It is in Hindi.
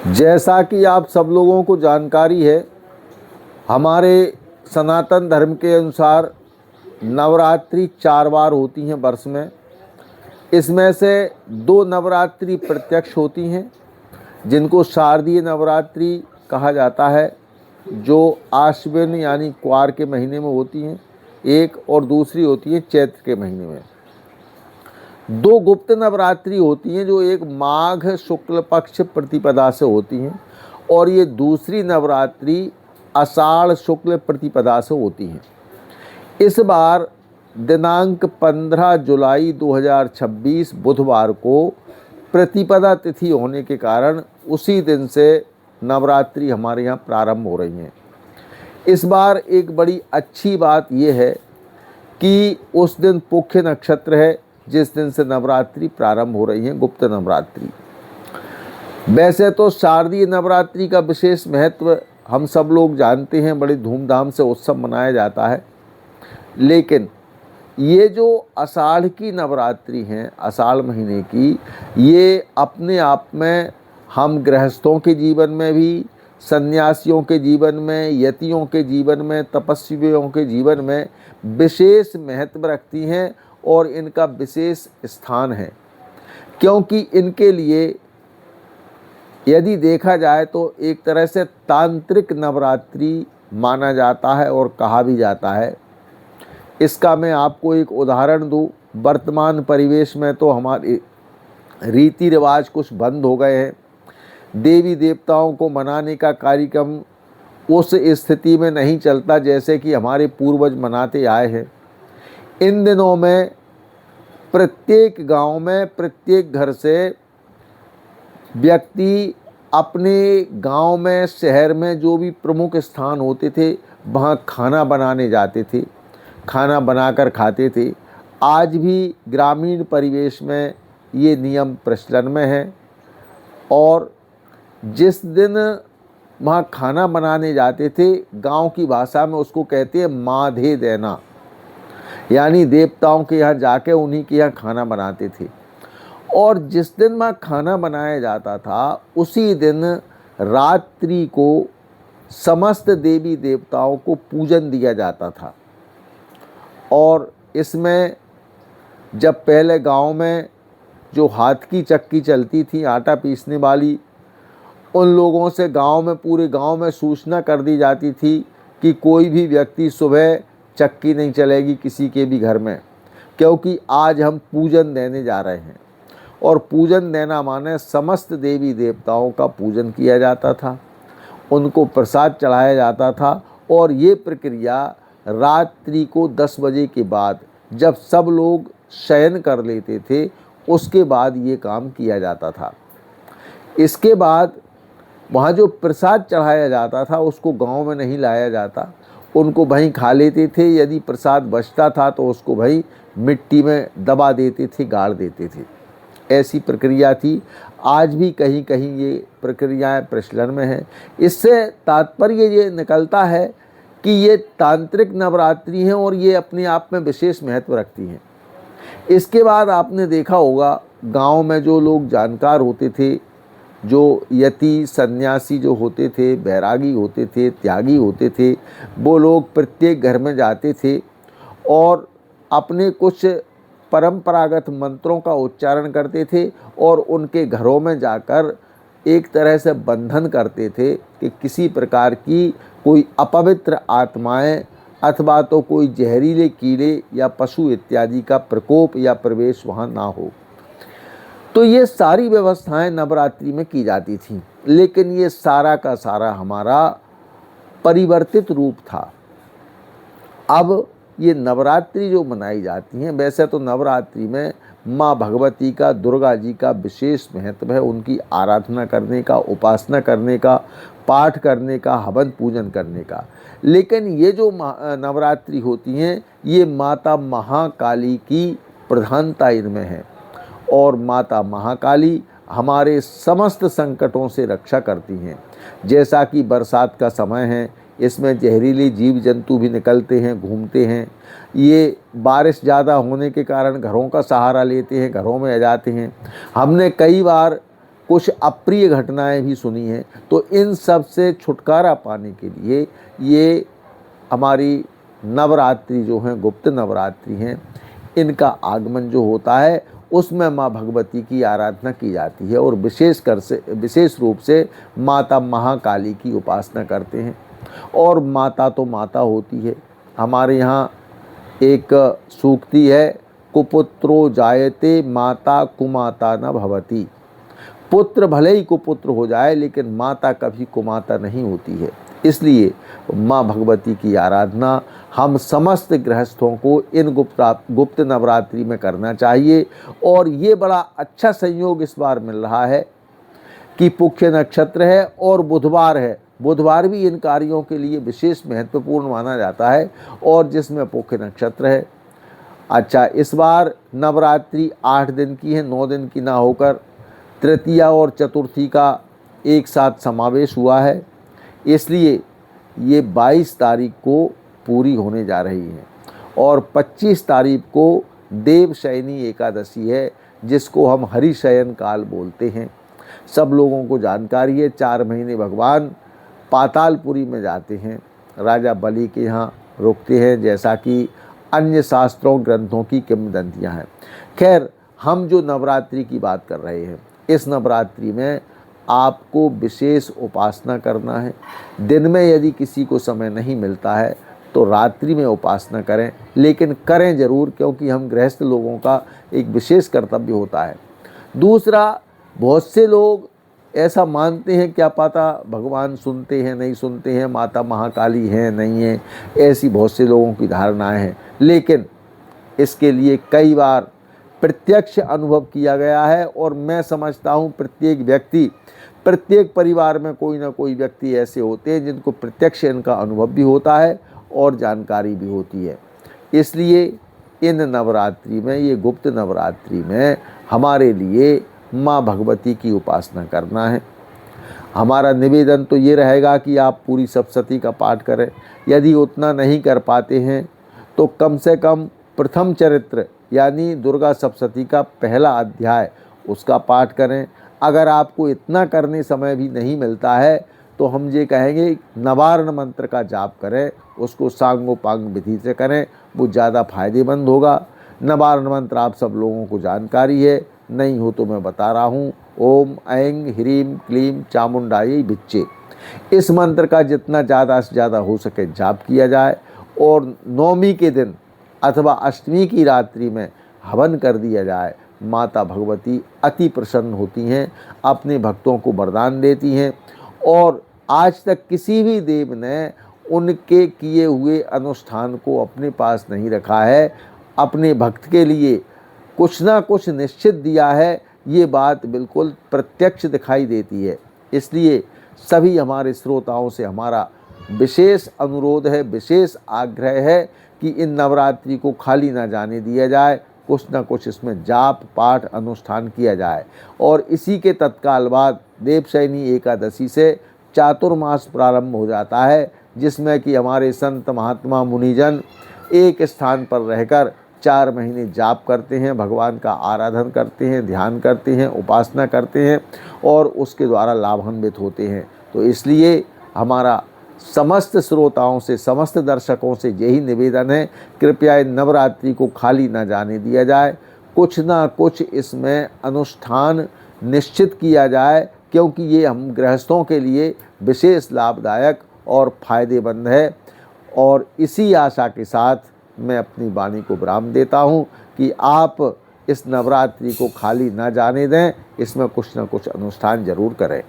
जैसा कि आप सब लोगों को जानकारी है, हमारे सनातन धर्म के अनुसार नवरात्रि 4 बार होती हैं वर्ष में। इसमें से 2 नवरात्रि प्रत्यक्ष होती हैं जिनको शारदीय नवरात्रि कहा जाता है, जो आश्विन यानी क्वार के महीने में होती हैं एक, और दूसरी होती है चैत्र के महीने में। 2 गुप्त नवरात्रि होती हैं जो एक माघ शुक्ल पक्ष प्रतिपदा से होती हैं, और ये दूसरी नवरात्रि आषाढ़ शुक्ल प्रतिपदा से होती हैं। इस बार दिनांक 15 जुलाई 2026 बुधवार को प्रतिपदा तिथि होने के कारण उसी दिन से नवरात्रि हमारे यहाँ प्रारंभ हो रही हैं। इस बार एक बड़ी अच्छी बात यह है कि उस दिन पुख्य नक्षत्र है जिस दिन से नवरात्रि प्रारंभ हो रही है, गुप्त नवरात्रि। वैसे तो शारदीय नवरात्रि का विशेष महत्व हम सब लोग जानते हैं, बड़ी धूमधाम से उत्सव मनाया जाता है। लेकिन ये जो आषाढ़ की नवरात्रि हैं, आषाढ़ महीने की, ये अपने आप में हम गृहस्थों के जीवन में भी, सन्यासियों के जीवन में, यतियों के जीवन में, तपस्वियों के जीवन में विशेष महत्व रखती हैं और इनका विशेष स्थान है। क्योंकि इनके लिए यदि देखा जाए तो एक तरह से तांत्रिक नवरात्रि माना जाता है और कहा भी जाता है। इसका मैं आपको एक उदाहरण दूं। वर्तमान परिवेश में तो हमारे रीति रिवाज कुछ बंद हो गए हैं। देवी देवताओं को मनाने का कार्यक्रम उस स्थिति में नहीं चलता जैसे कि हमारे पूर्वज मनाते आए हैं। इन दिनों में प्रत्येक गांव में, प्रत्येक घर से व्यक्ति अपने गांव में, शहर में जो भी प्रमुख स्थान होते थे वहाँ खाना बनाने जाते थे, खाना बनाकर खाते थे। आज भी ग्रामीण परिवेश में ये नियम प्रचलन में है, और जिस दिन वहाँ खाना बनाने जाते थे, गांव की भाषा में उसको कहते हैं माधे देना, यानी देवताओं के यहाँ जाके उन्हीं के यहाँ खाना बनाते थे। और जिस दिन वहाँ खाना बनाया जाता था उसी दिन रात्रि को समस्त देवी देवताओं को पूजन दिया जाता था। और इसमें जब पहले गांव में जो हाथ की चक्की चलती थी आटा पीसने वाली, उन लोगों से गांव में, पूरे गांव में सूचना कर दी जाती थी कि कोई भी व्यक्ति सुबह चक्की नहीं चलेगी किसी के भी घर में, क्योंकि आज हम पूजन देने जा रहे हैं। और पूजन देना माने समस्त देवी देवताओं का पूजन किया जाता था, उनको प्रसाद चढ़ाया जाता था। और ये प्रक्रिया रात्रि को 10 बजे के बाद, जब सब लोग शयन कर लेते थे, उसके बाद ये काम किया जाता था। इसके बाद वहाँ जो प्रसाद चढ़ाया जाता था उसको गांव में नहीं लाया जाता, उनको वहीं खा लेते थे। यदि प्रसाद बचता था तो उसको वहीं मिट्टी में दबा देते थे, गाड़ देते थे। ऐसी प्रक्रिया थी। आज भी कहीं कहीं ये प्रक्रियाएं प्रचलन में हैं। इससे तात्पर्य ये निकलता है कि ये तांत्रिक नवरात्रि हैं और ये अपने आप में विशेष महत्व रखती हैं। इसके बाद आपने देखा होगा गांव में जो लोग जानकार होते थे, जो यति सन्यासी जो होते थे, बैरागी होते थे, त्यागी होते थे, वो लोग प्रत्येक घर में जाते थे और अपने कुछ परंपरागत मंत्रों का उच्चारण करते थे और उनके घरों में जाकर एक तरह से बंधन करते थे कि किसी प्रकार की कोई अपवित्र आत्माएं अथवा तो कोई जहरीले कीड़े या पशु इत्यादि का प्रकोप या प्रवेश वहाँ ना हो। तो ये सारी व्यवस्थाएं नवरात्रि में की जाती थीं, लेकिन ये सारा का सारा हमारा परिवर्तित रूप था। अब ये नवरात्रि जो मनाई जाती हैं, वैसे तो नवरात्रि में माँ भगवती का, दुर्गा जी का विशेष महत्व है। उनकी आराधना करने का, उपासना करने का, पाठ करने का, हवन पूजन करने का। लेकिन ये जो नवरात्रि होती हैं ये माता महाकाली की प्रधानता इनमें है, और माता महाकाली हमारे समस्त संकटों से रक्षा करती हैं। जैसा कि बरसात का समय है, इसमें जहरीले जीव जंतु भी निकलते हैं, घूमते हैं। ये बारिश ज़्यादा होने के कारण घरों का सहारा लेते हैं, घरों में आ जाते हैं। हमने कई बार कुछ अप्रिय घटनाएं भी सुनी हैं। तो इन सब से छुटकारा पाने के लिए ये हमारी नवरात्रि जो हैं, गुप्त नवरात्रि हैं, इनका आगमन जो होता है उसमें माँ भगवती की आराधना की जाती है और विशेष रूप से माता महाकाली की उपासना करते हैं। और माता तो माता होती है। हमारे यहाँ एक सूक्ति है, कुपुत्रो जायते माता कुमाता न भवति। पुत्र भले ही कुपुत्र हो जाए लेकिन माता कभी कुमाता नहीं होती है। इसलिए माँ भगवती की आराधना हम समस्त गृहस्थों को इन गुप्त नवरात्रि में करना चाहिए। और ये बड़ा अच्छा संयोग इस बार मिल रहा है कि पुष्य नक्षत्र है और बुधवार है। बुधवार भी इन कार्यों के लिए विशेष महत्वपूर्ण माना जाता है और जिसमें पुष्य नक्षत्र है। अच्छा, इस बार नवरात्रि 8 दिन की है, 9 दिन की ना होकर तृतीया और चतुर्थी का एक साथ समावेश हुआ है। इसलिए ये 22 तारीख को पूरी होने जा रही है और 25 तारीख को देवशयनी एकादशी है, जिसको हम हरिशयन काल बोलते हैं। सब लोगों को जानकारी है, 4 महीने भगवान पातालपुरी में जाते हैं, राजा बलि के यहाँ रुकते हैं, जैसा कि अन्य शास्त्रों ग्रंथों की किंवदंतियाँ हैं। खैर, हम जो नवरात्रि की बात कर रहे हैं, इस नवरात्रि में आपको विशेष उपासना करना है। दिन में यदि किसी को समय नहीं मिलता है तो रात्रि में उपासना करें, लेकिन करें ज़रूर, क्योंकि हम गृहस्थ लोगों का एक विशेष कर्तव्य होता है। दूसरा, बहुत से लोग ऐसा मानते हैं, क्या पता भगवान सुनते हैं नहीं सुनते हैं, माता महाकाली हैं नहीं है, ऐसी बहुत से लोगों की धारणाएं हैं। लेकिन इसके लिए कई बार प्रत्यक्ष अनुभव किया गया है और मैं समझता हूँ प्रत्येक परिवार में कोई ना कोई व्यक्ति ऐसे होते हैं जिनको प्रत्यक्ष इनका अनुभव भी होता है और जानकारी भी होती है। इसलिए इन नवरात्रि में, ये गुप्त नवरात्रि में हमारे लिए माँ भगवती की उपासना करना है। हमारा निवेदन तो ये रहेगा कि आप पूरी सप्तशती का पाठ करें। यदि उतना नहीं कर पाते हैं तो कम से कम प्रथम चरित्र यानी दुर्गा सप्तशती का पहला अध्याय उसका पाठ करें। अगर आपको इतना करने समय भी नहीं मिलता है तो हम ये कहेंगे नवारण मंत्र का जाप करें, उसको सांगोपांग विधि से करें, वो ज़्यादा फायदेमंद होगा। नवारण मंत्र आप सब लोगों को जानकारी है, नहीं हो तो मैं बता रहा हूँ। ओम ऐं ह्रीं क्लीं चामुंडायै विच्चे। इस मंत्र का जितना ज़्यादा से ज़्यादा हो सके जाप किया जाए और नवमी के दिन अथवा अष्टमी की रात्रि में हवन कर दिया जाए। माता भगवती अति प्रसन्न होती हैं, अपने भक्तों को वरदान देती हैं और आज तक किसी भी देव ने उनके किए हुए अनुष्ठान को अपने पास नहीं रखा है। अपने भक्त के लिए कुछ ना कुछ निश्चित दिया है, ये बात बिल्कुल प्रत्यक्ष दिखाई देती है। इसलिए सभी हमारे श्रोताओं से हमारा विशेष अनुरोध है, विशेष आग्रह है कि इन नवरात्रि को खाली ना जाने दिया जाए, कुछ ना कुछ इसमें जाप पाठ अनुष्ठान किया जाए। और इसी के तत्काल बाद देवशयनी एकादशी से चातुर्मास प्रारंभ हो जाता है, जिसमें कि हमारे संत महात्मा मुनिजन एक स्थान पर रहकर 4 महीने जाप करते हैं, भगवान का आराधन करते हैं, ध्यान करते हैं, उपासना करते हैं और उसके द्वारा लाभान्वित होते हैं। तो इसलिए हमारा समस्त श्रोताओं से, समस्त दर्शकों से यही निवेदन है, कृपया इन नवरात्रि को खाली ना जाने दिया जाए, कुछ ना कुछ इसमें अनुष्ठान निश्चित किया जाए, क्योंकि ये हम गृहस्थों के लिए विशेष लाभदायक और फायदेमंद है। और इसी आशा के साथ मैं अपनी वाणी को विराम देता हूँ कि आप इस नवरात्रि को खाली ना जाने दें, इसमें कुछ ना कुछ अनुष्ठान जरूर करें।